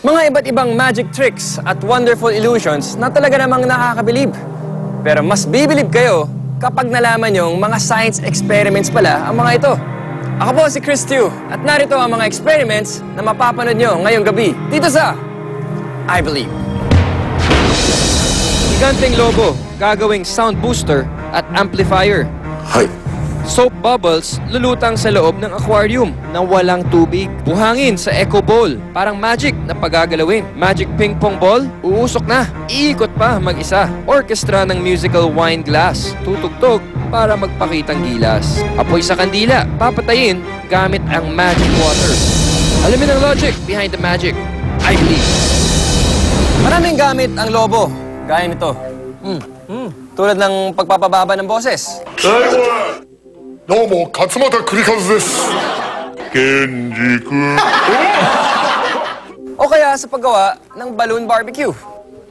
Mga iba't ibang magic tricks at wonderful illusions na talaga namang nakakabilib. Pero mas bibilib kayo kapag nalaman yung mga science experiments pala ang mga ito. Ako po si Chris Tew at narito ang mga experiments na mapapanood nyo ngayong gabi dito sa I Believe. Higanteng lobo, gagawing sound booster at amplifier. Hi. Soap bubbles, lulutang sa loob ng aquarium na walang tubig. Buhangin sa echo bowl, parang magic na pagagalawin. Magic ping pong ball, uusok na. Iikot pa mag-isa. Orchestra ng musical wine glass, tutugtog para magpakitang gilas. Apoy sa kandila, papatayin gamit ang magic water. Alamin ang logic behind the magic. I Believe. Maraming gamit ang lobo, gaya nito. Tulad ng pagpapababa ng boses. Domo, Katsumata Kurikazu desu. Kenji-kun. O kaya sa paggawa ng balloon barbecue.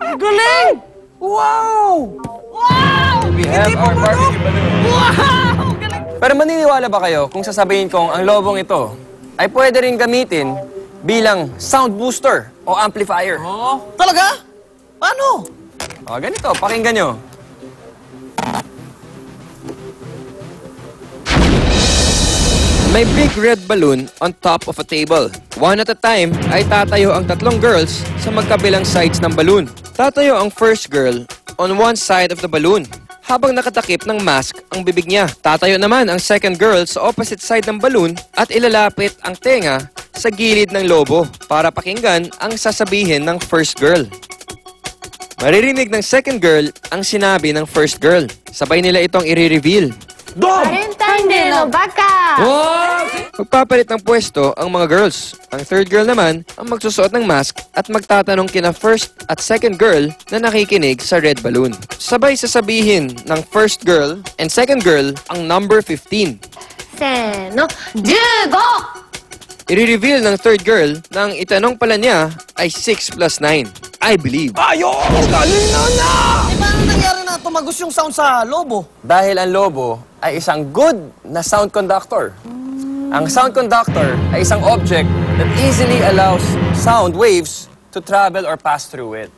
Galing! Wow! Wow! We have our barbecue balloon. Wow! Galing! Pero maniniwala ba kayo kung sasabihin kong ang lobong ito ay pwede rin gamitin bilang sound booster o amplifier? Oh, talaga? Paano? O, ganito, pakinggan nyo. May big red balloon on top of a table. One at a time ay tatayo ang tatlong girls sa magkabilang sides ng balloon. Tatayo ang first girl on one side of the balloon habang nakatakip ng mask ang bibig niya. Tatayo naman ang second girl sa opposite side ng balloon at ilalapit ang tenga sa gilid ng lobo para pakinggan ang sasabihin ng first girl. Maririnig ng second girl ang sinabi ng first girl. Sabay nila itong i-reveal. Valentine no baka! Magpapalit ng pwesto ang mga girls. Ang third girl naman ang magsusuot ng mask at magtatanong kina first at second girl na nakikinig sa red balloon. Sabay sasabihin ng first girl and second girl ang number 15. Seno, 15! I-reveal ng third girl na ang itanong pala niya ay 6 plus 9. I Believe. Ayun! Galing na! Eh, paano nangyari na tumagos yung sound sa lobo? Dahil ang lobo ay isang good na sound conductor. Ang sound conductor ay isang object that easily allows sound waves to travel or pass through it.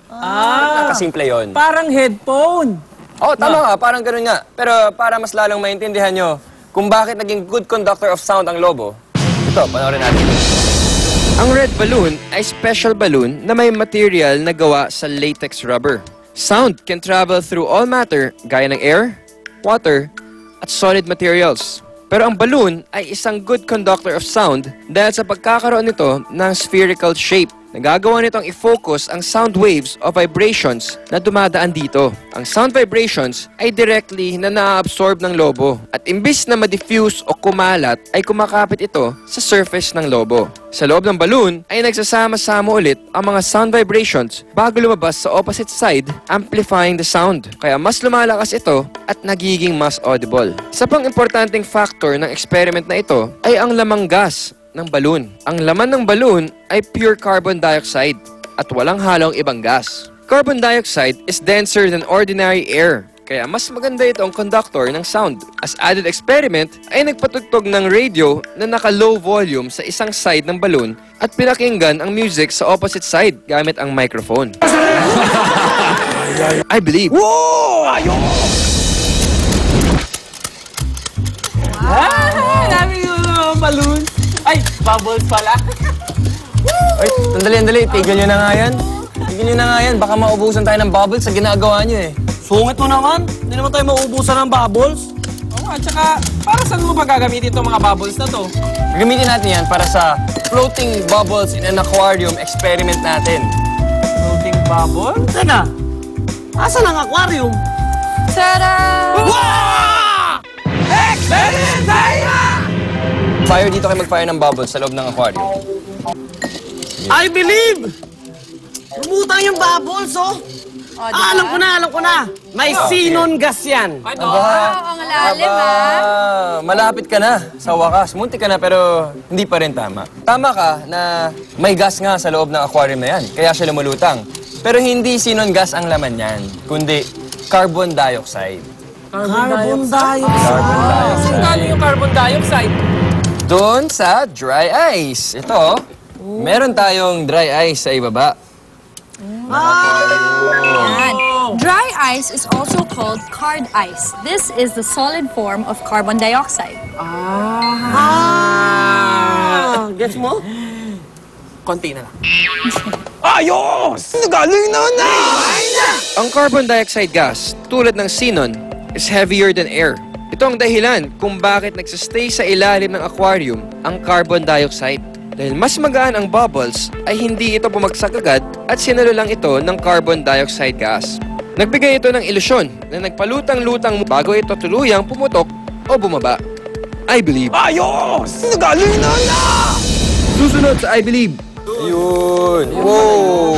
Nakasimple yun. Parang headphone. Oh, tama nga, parang ganun nga. Pero para mas lalong maintindihan nyo kung bakit naging good conductor of sound ang lobo, ito, panoorin natin. Ang red balloon ay special balloon na may material na gawa sa latex rubber. Sound can travel through all matter gaya ng air, water, at solid materials. Pero ang balloon ay isang good conductor of sound dahil sa pagkakaroon nito ng spherical shape. Nagagawa nitong i-focus ang sound waves o vibrations na dumadaan dito. Ang sound vibrations ay directly na na-absorb ng lobo at imbis na ma-diffuse o kumalat ay kumakapit ito sa surface ng lobo. Sa loob ng balloon ay nagsasama-sama ulit ang mga sound vibrations bago lumabas sa opposite side, amplifying the sound. Kaya mas lumalakas ito at nagiging mas audible. Isa pang importanteng factor ng experiment na ito ay ang lamang gas ng balloon. Ang laman ng balloon ay pure carbon dioxide at walang halong ibang gas. Carbon dioxide is denser than ordinary air, kaya mas maganda itong conductor ng sound. As added experiment, ay nagpatugtog ng radio na naka-low volume sa isang side ng balloon at pinakinggan ang music sa opposite side gamit ang microphone. I Believe. Wow! Ayun! Wow! Dami yung balloon. Ay, bubbles pala. Ay, sandali. Tigil nyo na nga yan. Baka maubusan tayo ng bubbles sa ginagawa nyo eh. Sungit mo naman. Hindi naman tayo mauubusan ng bubbles. Oo, at saka, para saan mo ba gagamitin itong mga bubbles na to? Gagamitin natin yan para sa floating bubbles in an aquarium experiment natin. Floating bubble? Teka, asan ang aquarium? Tada! Wow! Experiment tayo! Fire dito kayo mag-fire ng bubbles sa loob ng aquarium. I Believe! Lumutang yung bubbles, oh! Alam ko na! May xenon gas yan. Ang lalim, Malapit ka na sa wakas. Munti ka na pero hindi pa rin tama. Tama ka na may gas nga sa loob ng aquarium na yan. Kaya siya lumulutang. Pero hindi xenon gas ang laman yan, kundi carbon dioxide. Carbon dioxide. Saan galing yung carbon dioxide? Doon sa dry ice. Ito. Meron tayong dry ice sa ibaba. Yan. Dry ice is also called card ice. This is the solid form of carbon dioxide. Gets mo? Konti na lang. Ang carbon dioxide gas, tulad ng xenon, is heavier than air. Ito ang dahilan kung bakit nagsistay sa ilalim ng aquarium ang carbon dioxide. Dahil mas magaan ang bubbles, ay hindi ito bumagsak agad at sinulo lang ito ng carbon dioxide gas. Nagbigay ito ng ilusyon na nagpalutang-lutang bago ito tuluyang pumutok o bumaba. I believe. Susunod sa I believe. Ayun. Wow!